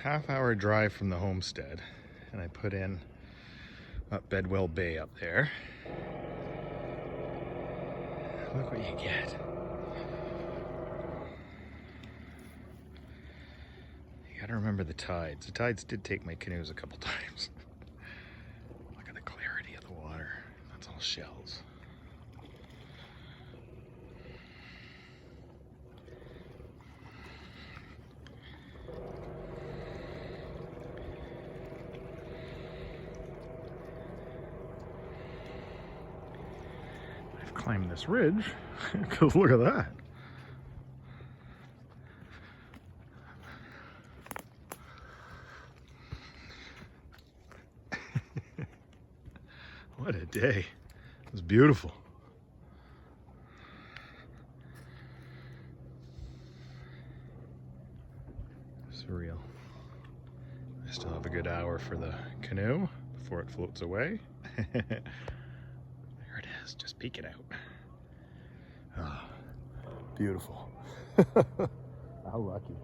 half-hour drive from the homestead, and I put in up Bedwell Bay up there. Look what you get. You gotta remember the tides. The tides did take my canoes a couple times. Look at the clarity of the water. That's all shells. I've climbed this ridge because look at that. What a day. It was beautiful. Surreal. I still have a good hour for the canoe before it floats away. There it is, just peeking out. Ah, beautiful. How lucky.